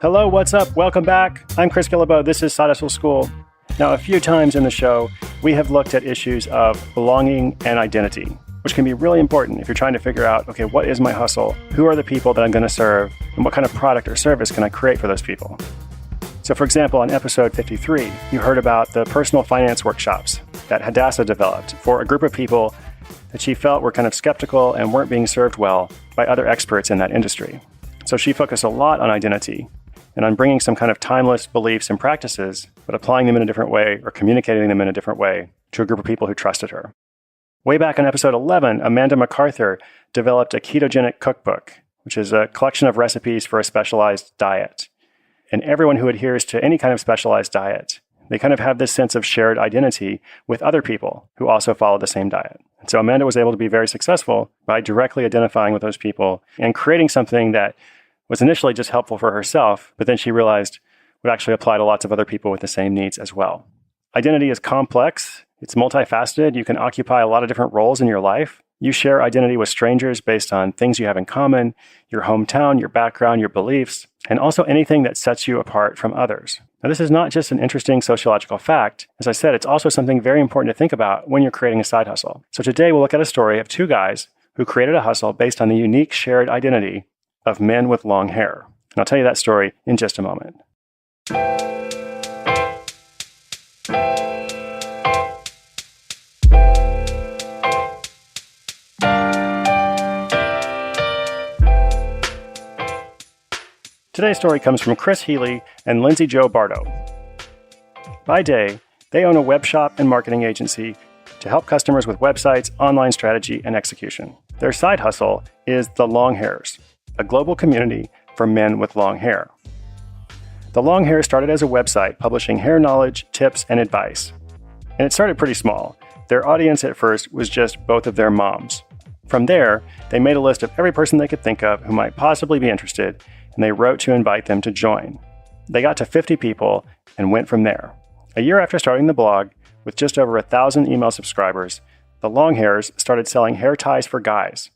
Hello, what's up? Welcome back. I'm Chris Guillebeau. This is Side Hustle School. Now, a few times in the show, we have looked at issues of belonging and identity, which can be really important if you're trying to figure out, okay, what is my hustle? Who are the people that I'm going to serve? And what kind of product or service can I create for those people? So for example, on episode 53, you heard about the personal finance workshops that Hadassah developed for a group of people that she felt were kind of skeptical and weren't being served well by other experts in that industry. So she focused a lot on identity and on bringing some kind of timeless beliefs and practices, but applying them in a different way or communicating them in a different way to a group of people who trusted her. Way back in episode 11, Amanda MacArthur developed a ketogenic cookbook, which is a collection of recipes for a specialized diet. And everyone who adheres to any kind of specialized diet, they kind of have this sense of shared identity with other people who also follow the same diet. And so Amanda was able to be very successful by directly identifying with those people and creating something that was initially just helpful for herself, but then she realized would actually apply to lots of other people with the same needs as well. Identity is complex. It's multifaceted. You can occupy a lot of different roles in your life. You share identity with strangers based on things you have in common, your hometown, your background, your beliefs, and also anything that sets you apart from others. Now, this is not just an interesting sociological fact. As I said, it's also something very important to think about when you're creating a side hustle. So today we'll look at a story of two guys who created a hustle based on the unique shared identity of men with long hair. And I'll tell you that story in just a moment. Today's story comes from Chris Healy and Lindsay Bardo. By day, they own a web shop and marketing agency to help customers with websites, online strategy, and execution. Their side hustle is the Longhairs, a global community for men with long hair. The Longhairs started as a website publishing hair knowledge, tips, and advice. And it started pretty small. Their audience at first was just both of their moms. From there, they made a list of every person they could think of who might possibly be interested, and they wrote to invite them to join. They got to 50 people and went from there. A year after starting the blog, with just over 1,000 email subscribers, the Longhairs started selling hair ties for guys,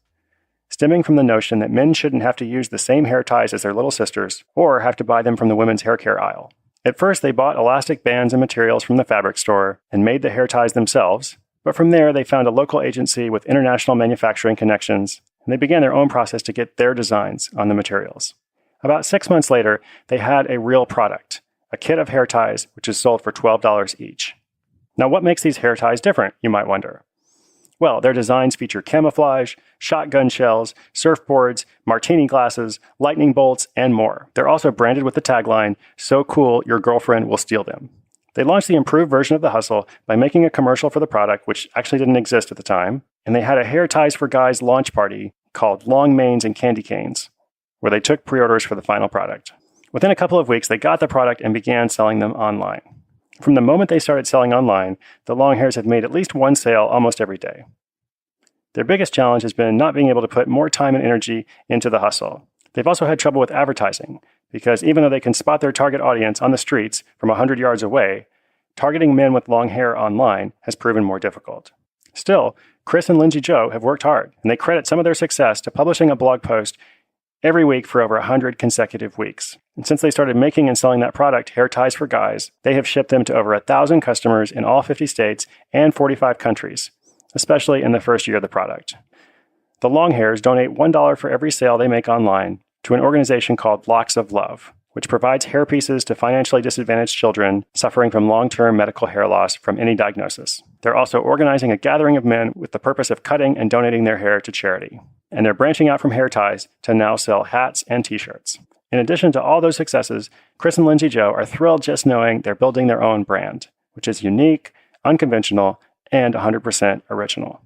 stemming from the notion that men shouldn't have to use the same hair ties as their little sisters or have to buy them from the women's hair care aisle. At first, they bought elastic bands and materials from the fabric store and made the hair ties themselves, but from there, they found a local agency with international manufacturing connections, and they began their own process to get their designs on the materials. About 6 months later, they had a real product, a kit of hair ties, which is sold for $12 each. Now, what makes these hair ties different, you might wonder? Well, their designs feature camouflage, shotgun shells, surfboards, martini glasses, lightning bolts, and more. They're also branded with the tagline, "So cool, your girlfriend will steal them." They launched the improved version of the hustle by making a commercial for the product, which actually didn't exist at the time, and they had a Hair Ties for Guys launch party called Long Manes and Candy Canes, where they took pre-orders for the final product. Within a couple of weeks, they got the product and began selling them online. From the moment they started selling online, the Longhairs have made at least one sale almost every day. Their biggest challenge has been not being able to put more time and energy into the hustle. They've also had trouble with advertising, because even though they can spot their target audience on the streets from 100 yards away, targeting men with long hair online has proven more difficult. Still, Chris and Lindsay have worked hard, and they credit some of their success to publishing a blog post every week for over 100 consecutive weeks. And since they started making and selling that product, Hair Ties for Guys, they have shipped them to over 1,000 customers in all 50 states and 45 countries, especially in the first year of the product. The Longhairs donate $1 for every sale they make online to an organization called Locks of Love, which provides hairpieces to financially disadvantaged children suffering from long-term medical hair loss from any diagnosis. They're also organizing a gathering of men with the purpose of cutting and donating their hair to charity. And they're branching out from hair ties to now sell hats and t-shirts. In addition to all those successes, Chris and Lindsay are thrilled just knowing they're building their own brand, which is unique, unconventional, and 100% original.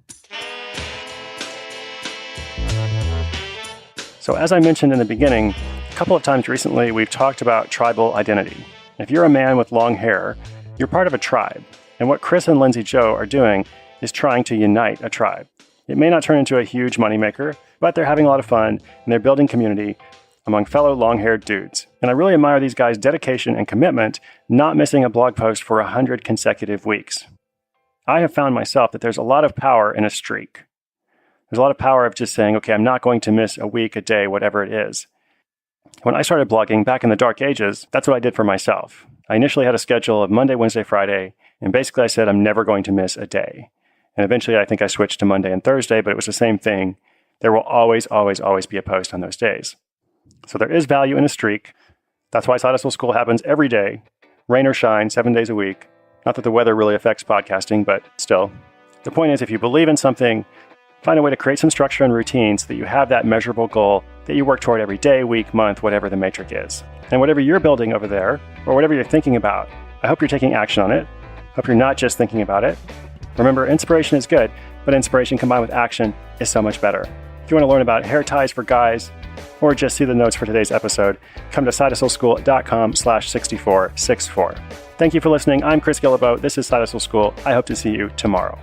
So as I mentioned in the beginning, a couple of times recently we've talked about tribal identity. If you're a man with long hair, you're part of a tribe. And what Chris and Lindsay are doing is trying to unite a tribe. It may not turn into a huge moneymaker, but they're having a lot of fun and they're building community among fellow long-haired dudes. And I really admire these guys' dedication and commitment, not missing a blog post for 100 consecutive weeks. I have found myself that there's a lot of power in a streak. There's a lot of power of just saying, okay, I'm not going to miss a week, a day, whatever it is. When I started blogging back in the dark ages, that's what I did for myself. I initially had a schedule of Monday, Wednesday, Friday, and basically I said I'm never going to miss a day. And eventually I think I switched to Monday and Thursday, but it was the same thing. There will always, always, always be a post on those days. So there is value in a streak. That's why Side Hustle School happens every day, rain or shine, 7 days a week. Not that the weather really affects podcasting, but still. The point is, if you believe in something, find a way to create some structure and routine so that you have that measurable goal that you work toward every day, week, month, whatever the metric is. And whatever you're building over there, or whatever you're thinking about, I hope you're taking action on it. Hope you're not just thinking about it. Remember, inspiration is good, but inspiration combined with action is so much better. If you want to learn about hair ties for guys, or just see the notes for today's episode, come to sidehustleschool.com/6464. Thank you for listening. I'm Chris Guillebeau. This is Side Hustle School. I hope to see you tomorrow.